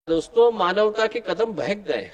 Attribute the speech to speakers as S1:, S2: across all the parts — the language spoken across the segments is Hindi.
S1: दोस्तों, मानवता के कदम बहक गए,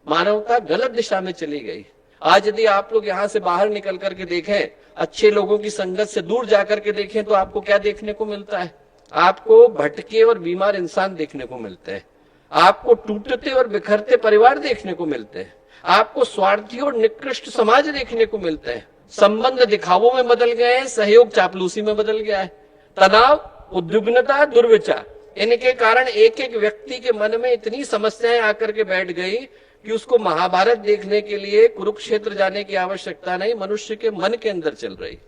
S1: मानवता गलत दिशा में चली गई। आज यदि आप लोग यहाँ से बाहर निकल करके देखें, अच्छे लोगों की संगत से दूर जाकर के देखें, तो आपको क्या देखने को मिलता है? आपको भटके और बीमार इंसान देखने को मिलते हैं, आपको टूटते और बिखरते परिवार देखने को मिलते हैं, आपको स्वार्थी और निकृष्ट समाज देखने को मिलते हैं। संबंध दिखावों में बदल गए हैं, सहयोग चापलूसी में बदल गया है। तनाव, उद्विग्नता, दुर्विचार, इनके कारण एक एक व्यक्ति के मन में इतनी समस्याएं आकर के बैठ गई कि उसको महाभारत देखने के लिए कुरुक्षेत्र जाने की आवश्यकता नहीं, मनुष्य के मन के अंदर चल रही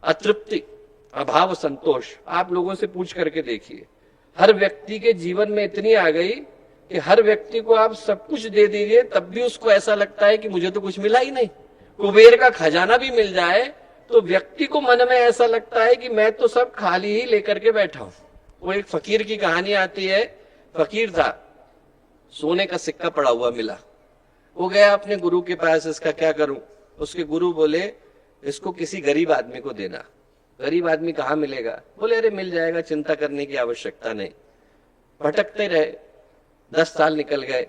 S1: अतृप्ति, अभाव, संतोष। आप लोगों से पूछ करके देखिए, हर व्यक्ति के जीवन में इतनी आ गई कि हर व्यक्ति को आप सब कुछ दे दीजिए तब भी उसको ऐसा लगता है कि मुझे तो कुछ मिला ही नहीं। कुबेर का खजाना भी मिल जाए तो व्यक्ति को मन में ऐसा लगता है कि मैं तो सब खाली ही लेकर के बैठा हूं। वो एक फकीर की कहानी आती है। फकीर था, सोने का सिक्का पड़ा हुआ मिला, वो गया अपने गुरु के पास, इसका क्या करूं? उसके गुरु बोले, इसको किसी गरीब आदमी को देना। गरीब आदमी कहाँ मिलेगा? बोले, अरे मिल जाएगा, चिंता करने की आवश्यकता नहीं। भटकते रहे, 10 साल निकल गए,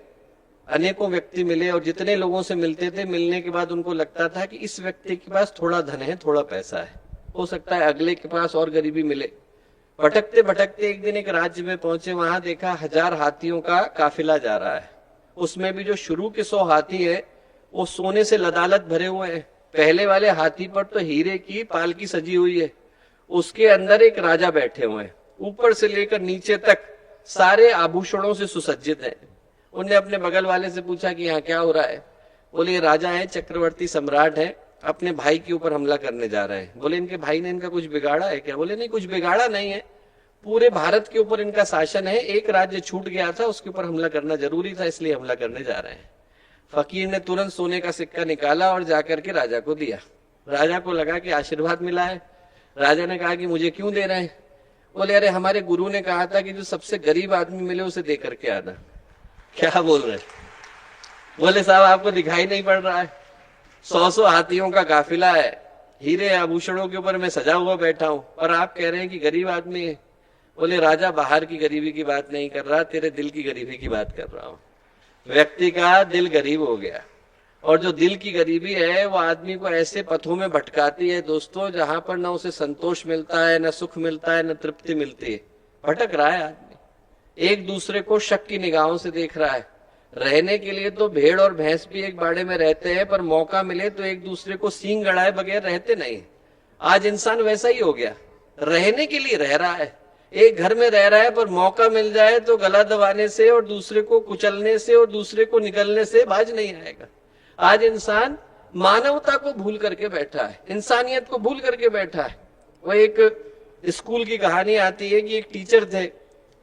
S1: अनेकों व्यक्ति मिले और जितने लोगों से मिलते थे, मिलने के बाद उनको लगता था कि इस व्यक्ति के पास थोड़ा धन है, थोड़ा पैसा है, हो सकता है अगले के पास और गरीबी मिले। भटकते भटकते एक दिन एक राज्य में पहुंचे, वहां देखा 1000 हाथियों का काफिला जा रहा है। उसमें भी जो शुरू के 100 हाथी है वो सोने से लदालद भरे हुए हैं। पहले वाले हाथी पर तो हीरे की पालकी सजी हुई है, उसके अंदर एक राजा बैठे हुए हैं, ऊपर से लेकर नीचे तक सारे आभूषणों से सुसज्जित है। उनने अपने बगल वाले से पूछा कि यहाँ क्या हो रहा है? बोले, ये राजा है, चक्रवर्ती सम्राट है, अपने भाई के ऊपर हमला करने जा रहे हैं। बोले, इनके भाई ने इनका कुछ बिगाड़ा है क्या? बोले, नहीं, कुछ बिगाड़ा नहीं है, पूरे भारत के ऊपर इनका शासन है, एक राज्य छूट गया था, उसके ऊपर हमला करना जरूरी था, इसलिए हमला करने जा रहे हैं। फकीर ने तुरंत सोने का सिक्का निकाला और जाकर के राजा को दिया। राजा को लगा कि आशीर्वाद मिला है। राजा ने कहा कि मुझे क्यों दे रहे हैं? बोले, अरे हमारे गुरु ने कहा था कि जो सबसे गरीब आदमी मिले उसे दे करके आना। क्या बोल रहे? बोले, साहब आपको दिखाई नहीं पड़ रहा है, 100 हाथियों का काफिला है, हीरे आभूषणों के ऊपर मैं सजा हुआ बैठा हूं, और आप कह रहे हैं कि गरीब आदमी है। बोले, राजा बाहर की गरीबी की बात नहीं कर रहा, तेरे दिल की गरीबी की बात कर रहा हूं। व्यक्ति का दिल गरीब हो गया, और जो दिल की गरीबी है वो आदमी को ऐसे पथों में भटकाती है दोस्तों, जहां पर न उसे संतोष मिलता है, न सुख मिलता है, न तृप्ति मिलती है। भटक रहा है आदमी, एक दूसरे को शक की निगाहों से देख रहा है। रहने के लिए तो भेड़ और भैंस भी एक बाड़े में रहते हैं, पर मौका मिले तो एक दूसरे को सींग गड़ाए बगैर रहते नहीं। आज इंसान वैसा ही हो गया, रहने के लिए रह रहा है, एक घर में रह रहा है, पर मौका मिल जाए तो गला दबाने से और दूसरे को कुचलने से और दूसरे को निगलने से बाज नहीं आएगा। आज इंसान मानवता को भूल करके बैठा है, इंसानियत को भूल करके बैठा है। वो एक स्कूल की कहानी आती है कि एक टीचर थे,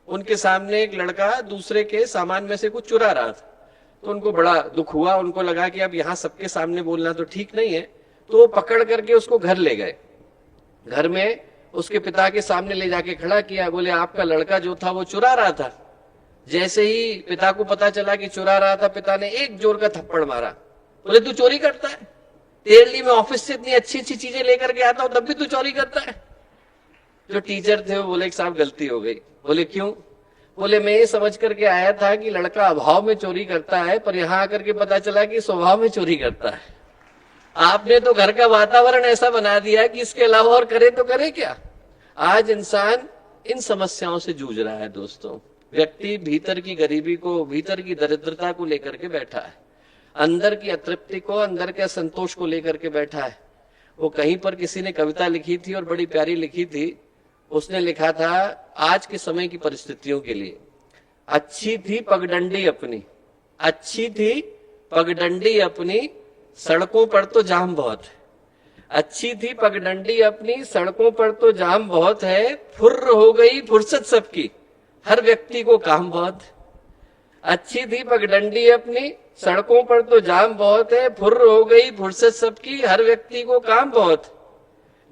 S1: उनके सामने एक लड़का दूसरे के सामान में से कुछ चुरा रहा था, तो उनको बड़ा दुख हुआ। उनको लगा कि अब यहाँ सबके सामने बोलना तो ठीक नहीं है, तो वो पकड़ करके उसको घर ले गए। घर में उसके पिता के सामने ले जाके खड़ा किया। बोले, आपका लड़का जो था वो चुरा रहा था। जैसे ही पिता को पता चला कि चुरा रहा था, पिता ने एक जोर का थप्पड़ मारा। बोले, तू चोरी करता है? तेरे लिए मैं ऑफिस से इतनी अच्छी अच्छी चीजें लेकर के आता हूं, तब भी तू चोरी करता है? जो टीचर थे वो बोले, साहब गलती हो गई। बोले, क्यों? बोले, मैं ये समझ करके आया था कि लड़का अभाव में चोरी करता है, पर यहाँ आकर के पता चला कि स्वभाव में चोरी करता है। आपने तो घर का वातावरण ऐसा बना दिया कि इसके अलावा और करे तो करे क्या? आज इंसान इन समस्याओं से जूझ रहा है दोस्तों। व्यक्ति भीतर की गरीबी को, भीतर की दरिद्रता को लेकर के बैठा है, अंदर की अतृप्ति को, अंदर के असंतोष को लेकर के बैठा है। वो कहीं पर किसी ने कविता लिखी थी और बड़ी प्यारी लिखी थी। उसने लिखा था, आज के समय की परिस्थितियों के लिए, अच्छी थी पगडंडी अपनी, अच्छी थी पगडंडी अपनी, सड़कों पर तो जाम बहुत है। अच्छी थी पगडंडी अपनी, सड़कों पर तो जाम बहुत है, फुर्र हो गई फुर्सत सबकी, हर व्यक्ति को काम बहुत। अच्छी थी पगडंडी अपनी, सड़कों पर तो जाम बहुत है, फुर्र हो गई फुर्सत सबकी, हर व्यक्ति को काम बहुत।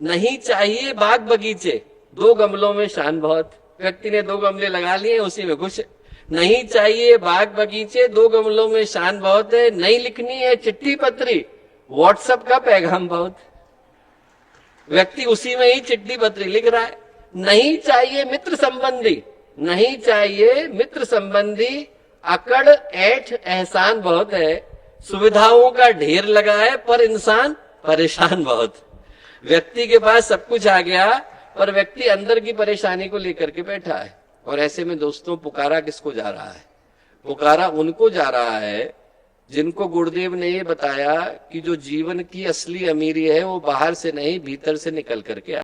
S1: नहीं चाहिए बाग बगीचे, 2 गमलों में शान बहुत। व्यक्ति ने 2 गमले लगा लिए, उसी में खुश। नहीं चाहिए बाग बगीचे, 2 गमलों में शान बहुत है, नहीं लिखनी है चिट्ठी पत्री, व्हाट्सएप का पैगाम बहुत। व्यक्ति उसी में ही चिट्ठी पत्री लिख रहा है। नहीं चाहिए मित्र संबंधी, नहीं चाहिए मित्र संबंधी, अकड़ ऐठ एहसान बहुत है, सुविधाओं का ढेर लगा है पर इंसान परेशान बहुत। व्यक्ति के पास सब कुछ आ गया पर व्यक्ति अंदर की परेशानी को लेकर के बैठा है। और ऐसे में दोस्तों पुकारा किसको जा रहा है? पुकारा उनको जा रहा है जिनको गुरुदेव ने ये बताया कि जो जीवन की असली अमीरी है वो बाहर से नहीं भीतर से निकल करके